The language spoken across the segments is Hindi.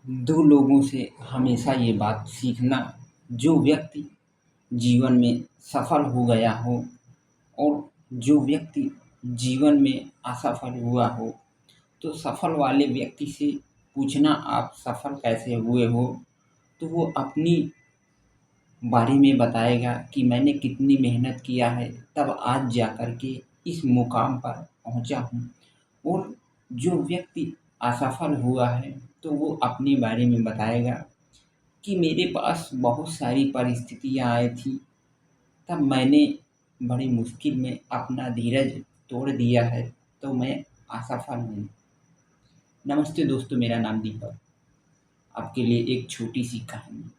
दो लोगों से हमेशा ये बात सीखना, जो व्यक्ति जीवन में सफल हो गया हो और जो व्यक्ति जीवन में असफल हुआ हो, तो सफल वाले व्यक्ति से पूछना आप सफल कैसे हुए हो, तो वो अपनी बारे में बताएगा कि मैंने कितनी मेहनत किया है, तब आज जा कर के इस मुकाम पर पहुँचा हूँ। और जो व्यक्ति असफल हुआ है, तो वो अपने बारे में बताएगा कि मेरे पास बहुत सारी परिस्थितियाँ आई थी, तब मैंने बड़ी मुश्किल में अपना धीरज तोड़ दिया है, तो मैं असफल हूँ। नमस्ते दोस्तों, मेरा नाम दीपक। आपके लिए एक छोटी-सी कहानी।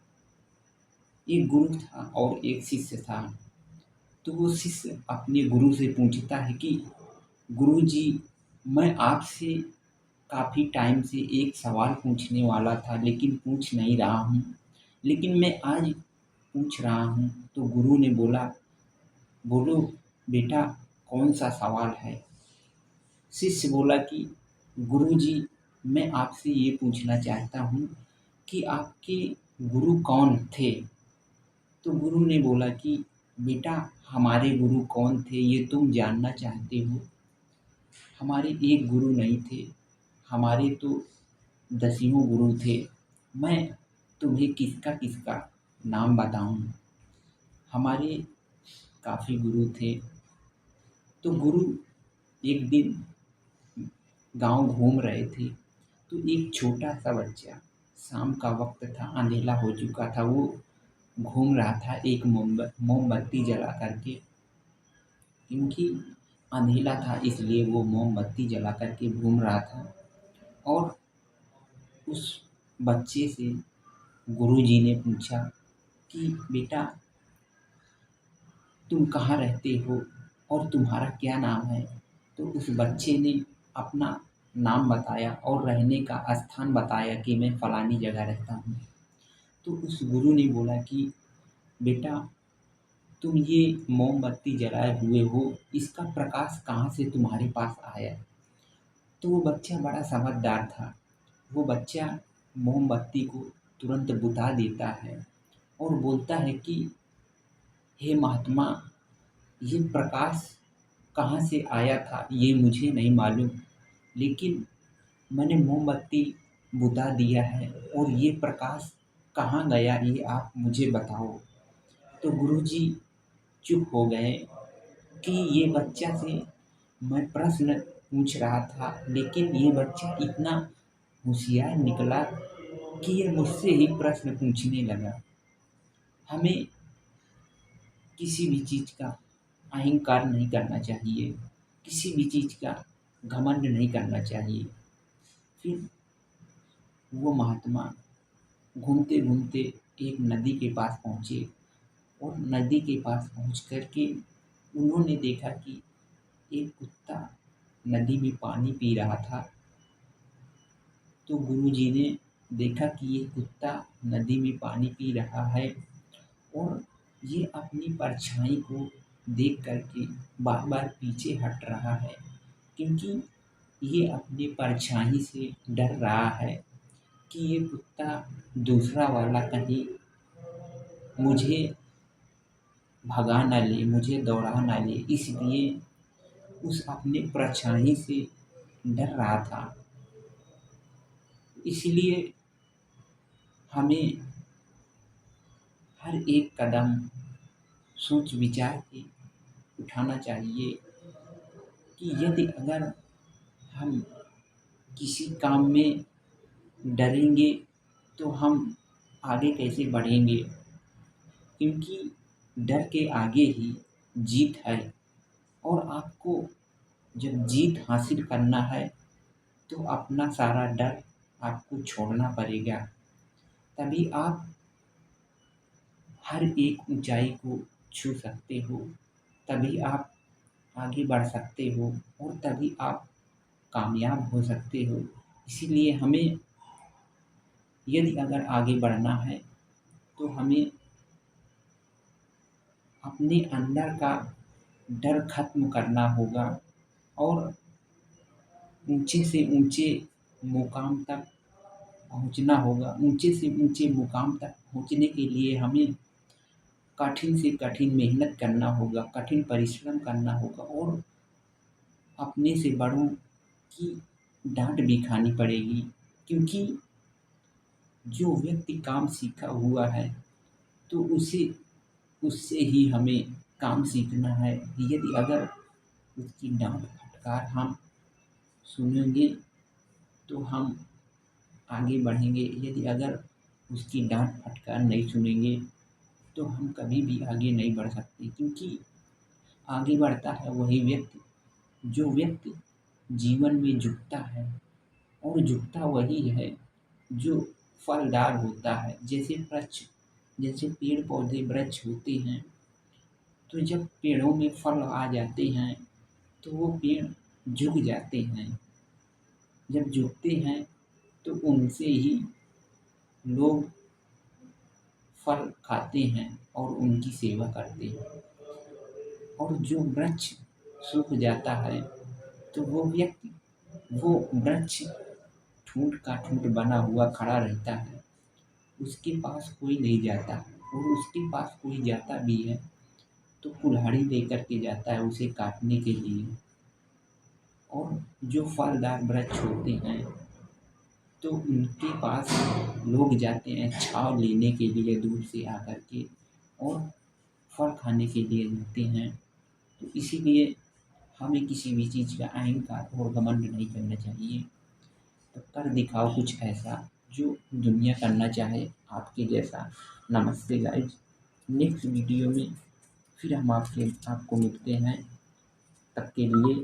एक गुरु था और एक शिष्य था। तो वो शिष्य अपने गुरु से पूछता है कि गुरुजी, मैं आपसे काफ़ी टाइम से एक सवाल पूछने वाला था, लेकिन पूछ नहीं रहा हूँ, लेकिन मैं आज पूछ रहा हूँ। तो गुरु ने बोला, बोलो बेटा, कौन सा सवाल है? शिष्य बोला कि गुरुजी, मैं आपसे ये पूछना चाहता हूँ कि आपके गुरु कौन थे? तो गुरु ने बोला कि बेटा, हमारे गुरु कौन थे ये तुम जानना चाहते हो? हमारे एक गुरु नहीं थे, हमारे तो दसियों गुरु थे। मैं तुम्हें किसका किसका नाम बताऊं? हमारे काफ़ी गुरु थे। तो गुरु एक दिन गांव घूम रहे थे, तो एक छोटा सा बच्चा, शाम का वक्त था, अंधेला हो चुका था, वो घूम रहा था एक मोमबत्ती जला करके, क्योंकि अंधेला था इसलिए वो मोमबत्ती जला करके घूम रहा था। और उस बच्चे से गुरुजी ने पूछा कि बेटा, तुम कहाँ रहते हो और तुम्हारा क्या नाम है? तो उस बच्चे ने अपना नाम बताया और रहने का स्थान बताया कि मैं फलानी जगह रहता हूँ। तो उस गुरु ने बोला कि बेटा, तुम ये मोमबत्ती जलाए हुए हो, इसका प्रकाश कहाँ से तुम्हारे पास आया? तो वो बच्चा बड़ा समझदार था। वो बच्चा मोमबत्ती को तुरंत बुझा देता है और बोलता है कि हे महात्मा, ये प्रकाश कहाँ से आया था ये मुझे नहीं मालूम, लेकिन मैंने मोमबत्ती बुझा दिया है और ये प्रकाश कहाँ गया ये आप मुझे बताओ। तो गुरुजी चुप हो गए कि ये बच्चा से मैं प्रश्न पूछ रहा था, लेकिन ये बच्चा इतना होशियार निकला कि ये मुझसे ही प्रश्न पूछने लगा। हमें किसी भी चीज़ का अहंकार नहीं करना चाहिए, किसी भी चीज़ का घमंड नहीं करना चाहिए। फिर वो महात्मा घूमते घूमते एक नदी के पास पहुँचे और नदी के पास पहुँच कर के उन्होंने देखा कि एक कुत्ता नदी में पानी पी रहा था। तो गुरुजी ने देखा कि ये कुत्ता नदी में पानी पी रहा है और ये अपनी परछाई को देख कर के बार बार पीछे हट रहा है, क्योंकि ये अपनी परछाई से डर रहा है कि ये कुत्ता दूसरा वाला कहीं मुझे भगा ना ले, मुझे दौड़ा ना ले, इसलिए उस अपने परछाई से डर रहा था। इसलिए हमें हर एक कदम सोच विचार के उठाना चाहिए कि यदि अगर हम किसी काम में डरेंगे, तो हम आगे कैसे बढ़ेंगे? क्योंकि डर के आगे ही जीत है। और आपको जब जीत हासिल करना है, तो अपना सारा डर आपको छोड़ना पड़ेगा। तभी आप हर एक ऊंचाई को छू सकते हो, तभी आप आगे बढ़ सकते हो और तभी आप कामयाब हो सकते हो। इसीलिए हमें यदि अगर आगे बढ़ना है, तो हमें अपने अंदर का डर खत्म करना होगा और ऊंचे से ऊंचे मुकाम तक पहुँचना होगा, ऊँचे से ऊँचे मुकाम तक पहुँचने के लिए हमें कठिन से कठिन मेहनत करना होगा, कठिन परिश्रम करना होगा और अपने से बड़ों की डाँट भी खानी पड़ेगी। क्योंकि जो व्यक्ति काम सीखा हुआ है तो उसे उससे ही हमें काम सीखना है। यदि अगर उसकी डाँट फटकार हम सुनेंगे तो हम आगे बढ़ेंगे, यदि अगर उसकी डाँट फटकार नहीं सुनेंगे तो हम कभी भी आगे नहीं बढ़ सकते। क्योंकि आगे बढ़ता है वही व्यक्ति जो व्यक्ति जीवन में झुकता है, और झुकता वही है जो फलदार होता है। जैसे पेड़ पौधे वृक्ष होते हैं, तो जब पेड़ों में फल आ जाते हैं तो वो पेड़ झुक जाते हैं। जब झुकते हैं तो उनसे ही लोग फल खाते हैं और उनकी सेवा करते हैं। और जो वृक्ष सूख जाता है तो वो वृक्ष ठूँठ का ठूँठ बना हुआ खड़ा रहता है। उसके पास कोई नहीं जाता, और उसके पास कोई जाता भी है तो कुल्हाड़ी लेकर के जाता है उसे काटने के लिए। और जो फलदार वृक्ष होते हैं तो उनके पास लोग जाते हैं छाँव लेने के लिए दूर से आकर के, और फल खाने के लिए जाते हैं। तो इसीलिए हमें किसी भी चीज़ का अहंकार और घमंड नहीं करना चाहिए। तो कर दिखाओ कुछ ऐसा जो दुनिया करना चाहे आपके जैसा। नमस्ते गाइस, नेक्स्ट वीडियो में फिर हम आपको मिलते हैं। तब के लिए